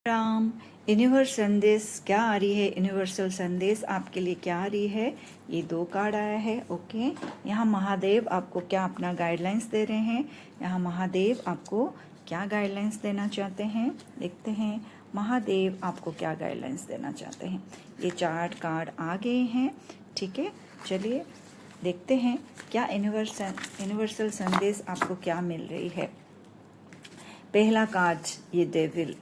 Ram. Universe संदेश क्या आ रही है? यूनिवर्सल संदेश आपके लिए क्या आ रही है? ये 2 कार्ड आया है। ओके, यहाँ महादेव आपको क्या अपना गाइडलाइंस दे रहे हैं? यहाँ महादेव आपको क्या गाइडलाइंस देना चाहते हैं? देखते हैं महादेव आपको क्या गाइडलाइंस देना चाहते हैं। ये 4 कार्ड आ गए हैं। ठीक है, चलिए देखते हैं क्या यूनिवर्सल संदेश आपको क्या मिल रही है। पहला कार्ड ये डेविल।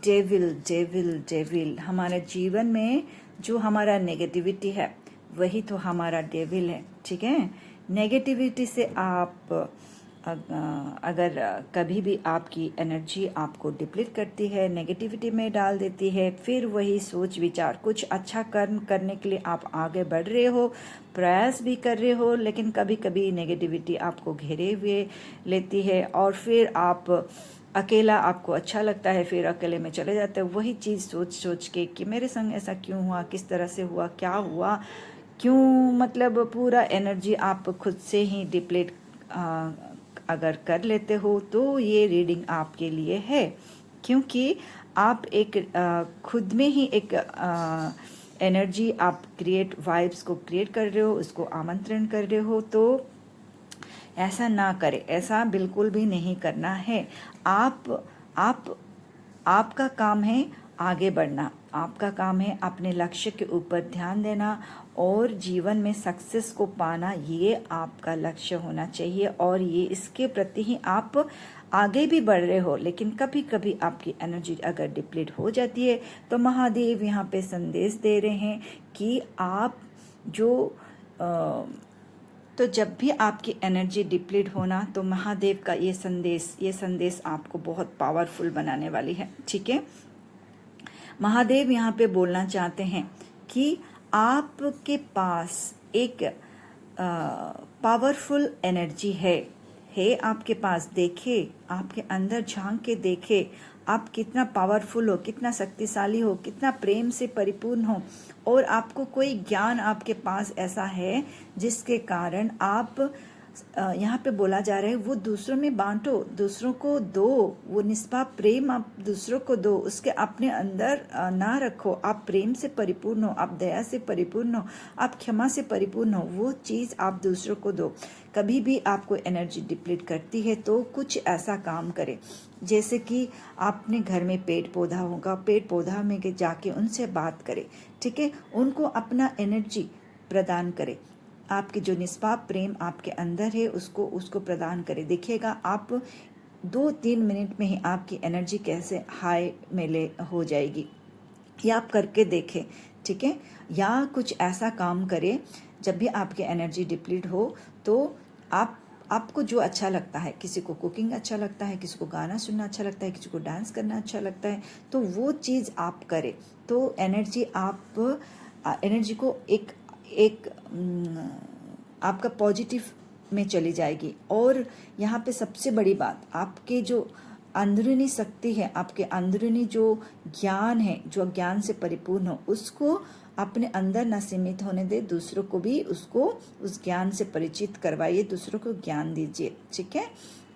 डेविल हमारे जीवन में जो हमारा नेगेटिविटी है वही तो हमारा डेविल है। ठीक है, नेगेटिविटी से आप अगर कभी भी आपकी एनर्जी आपको डिप्लीट करती है, नेगेटिविटी में डाल देती है, फिर वही सोच विचार कुछ अच्छा कर्म करने के लिए आप आगे बढ़ रहे हो, प्रयास भी कर रहे हो, लेकिन कभी कभी नेगेटिविटी आपको घेरे हुए लेती है और फिर आप अकेला आपको अच्छा लगता है, फिर अकेले में चले जाते हो। वही चीज़ सोच सोच के कि मेरे संग ऐसा क्यों हुआ, किस तरह से हुआ, क्या हुआ, क्यों, मतलब पूरा एनर्जी आप खुद से ही डिप्लीट अगर कर लेते हो तो ये रीडिंग आपके लिए है। क्योंकि आप एक खुद में ही एक एनर्जी आप क्रिएट, वाइब्स को क्रिएट कर रहे हो, उसको आमंत्रण कर रहे हो। तो ऐसा ना करें, ऐसा बिल्कुल भी नहीं करना है। आप आपका काम है आगे बढ़ना, आपका काम है अपने लक्ष्य के ऊपर ध्यान देना और जीवन में सक्सेस को पाना, ये आपका लक्ष्य होना चाहिए। और ये इसके प्रति ही आप आगे भी बढ़ रहे हो। लेकिन कभी कभी आपकी एनर्जी अगर डिप्लीट हो जाती है तो महादेव यहाँ पे संदेश दे रहे हैं कि आप तो जब भी आपकी एनर्जी डिप्लीट होना तो महादेव का ये संदेश आपको बहुत पावरफुल बनाने वाली है। ठीक है, महादेव यहाँ पे बोलना चाहते हैं कि आपके पास एक पावरफुल एनर्जी है आपके पास। देखे, आपके अंदर झांक के देखे आप कितना पावरफुल हो, कितना शक्तिशाली हो, कितना प्रेम से परिपूर्ण हो। और आपको कोई ज्ञान आपके पास ऐसा है जिसके कारण आप यहाँ पे बोला जा रहा है वो दूसरों में बांटो, दूसरों को दो, वो निष्पाप प्रेम आप दूसरों को दो, उसके अपने अंदर ना रखो। आप प्रेम से परिपूर्ण हो, आप दया से परिपूर्ण हो, आप क्षमा से परिपूर्ण हो, वो चीज़ आप दूसरों को दो। कभी भी आपको एनर्जी डिप्लीट करती है तो कुछ ऐसा काम करें, जैसे कि आपने घर में पेड़ पौधा होगा, पेड़ पौधा में जाके उनसे बात करें। ठीक है, उनको अपना एनर्जी प्रदान करें, आपके जो निष्पाप प्रेम आपके अंदर है उसको प्रदान करें। देखिएगा आप 2-3 मिनट में ही आपकी एनर्जी कैसे हाई में हो जाएगी। या आप करके देखें। ठीक है, या कुछ ऐसा काम करें जब भी आपकी एनर्जी डिप्लीट हो तो आपको जो अच्छा लगता है, किसी को कुकिंग अच्छा लगता है, किसी को गाना सुनना अच्छा लगता है, किसी को डांस करना अच्छा लगता है, तो वो चीज़ आप करें तो एनर्जी को एक आपका पॉजिटिव में चली जाएगी। और यहाँ पे सबसे बड़ी बात, आपके जो अंदरूनी शक्ति है, आपके अंदरूनी जो ज्ञान है, जो ज्ञान से परिपूर्ण हो, उसको अपने अंदर न सीमित होने दे, दूसरों को भी उसको उस ज्ञान से परिचित करवाइए, दूसरों को ज्ञान दीजिए। ठीक है,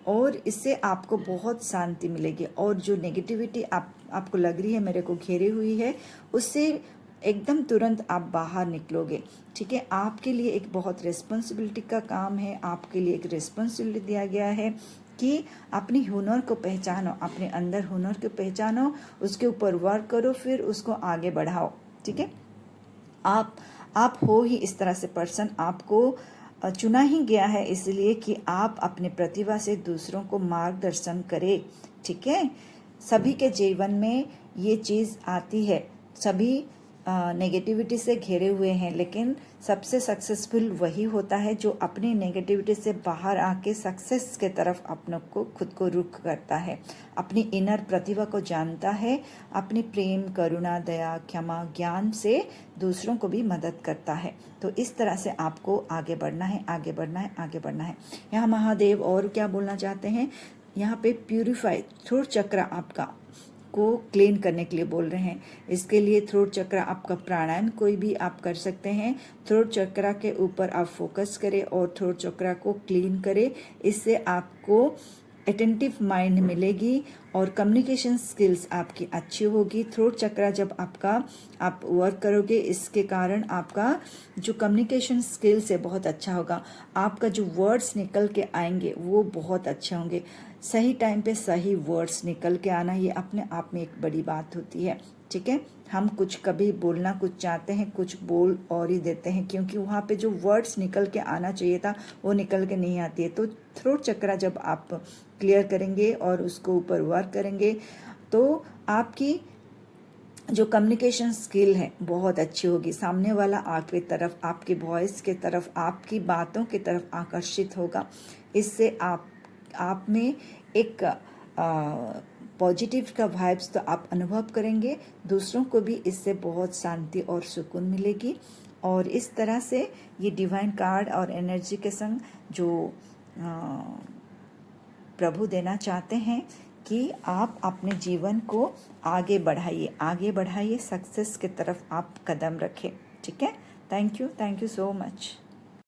और इससे आपको बहुत शांति मिलेगी। और जो नेगेटिविटी आपको लग रही है मेरे को घेरी हुई है, उससे एकदम तुरंत आप बाहर निकलोगे। ठीक है, आपके लिए एक बहुत रिस्पॉन्सिबिलिटी का काम है, आपके लिए एक रिस्पॉन्सिबिलिटी दिया गया है कि अपनी हुनर को पहचानो, अपने अंदर हुनर को पहचानो, उसके ऊपर वर्क करो, फिर उसको आगे बढ़ाओ। ठीक है, आप हो ही इस तरह से पर्सन, आपको चुना ही गया है इसलिए कि आप अपने प्रतिभा से दूसरों को मार्गदर्शन करें। ठीक है, सभी के जीवन में ये चीज़ आती है, सभी नेगेटिविटी से घिरे हुए हैं, लेकिन सबसे सक्सेसफुल वही होता है जो अपनी नेगेटिविटी से बाहर आके सक्सेस के तरफ अपनों को खुद को रुख करता है, अपनी इनर प्रतिभा को जानता है, अपनी प्रेम, करुणा, दया, क्षमा, ज्ञान से दूसरों को भी मदद करता है। तो इस तरह से आपको आगे बढ़ना है, आगे बढ़ना है, आगे बढ़ना है। यहाँ महादेव और क्या बोलना चाहते हैं, यहाँ पे प्यूरिफाई थ्रोट चक्र आपका को क्लीन करने के लिए बोल रहे हैं। इसके लिए थ्रोट चक्र आपका प्राणायाम कोई भी आप कर सकते हैं। थ्रोट चक्र के ऊपर आप फोकस करें और थ्रोट चक्र को क्लीन करें। इससे आपको अटेंटिव माइंड मिलेगी और कम्युनिकेशन स्किल्स आपकी अच्छी होगी। थ्रोट चक्रा जब आप वर्क करोगे, इसके कारण आपका जो कम्युनिकेशन स्किल्स है बहुत अच्छा होगा। आपका जो वर्ड्स निकल के आएंगे वो बहुत अच्छे होंगे। सही टाइम पे सही वर्ड्स निकल के आना ये अपने आप में एक बड़ी बात होती है। ठीक है, हम कुछ कभी बोलना कुछ चाहते हैं, कुछ बोल और ही देते हैं, क्योंकि वहाँ पे जो वर्ड्स निकल के आना चाहिए था वो निकल के नहीं आती है। तो थ्रोट चक्रा जब आप क्लियर करेंगे और उसको ऊपर वर्क करेंगे तो आपकी जो कम्युनिकेशन स्किल है बहुत अच्छी होगी। सामने वाला आपकी तरफ, आपकी वॉइस के तरफ, आपकी बातों की तरफ आकर्षित होगा। इससे आप में एक पॉजिटिव का वाइब्स तो आप अनुभव करेंगे, दूसरों को भी इससे बहुत शांति और सुकून मिलेगी। और इस तरह से ये डिवाइन कार्ड और एनर्जी के संग जो प्रभु देना चाहते हैं कि आप अपने जीवन को आगे बढ़ाइए, सक्सेस की तरफ आप कदम रखें। ठीक है, थैंक यू सो मच।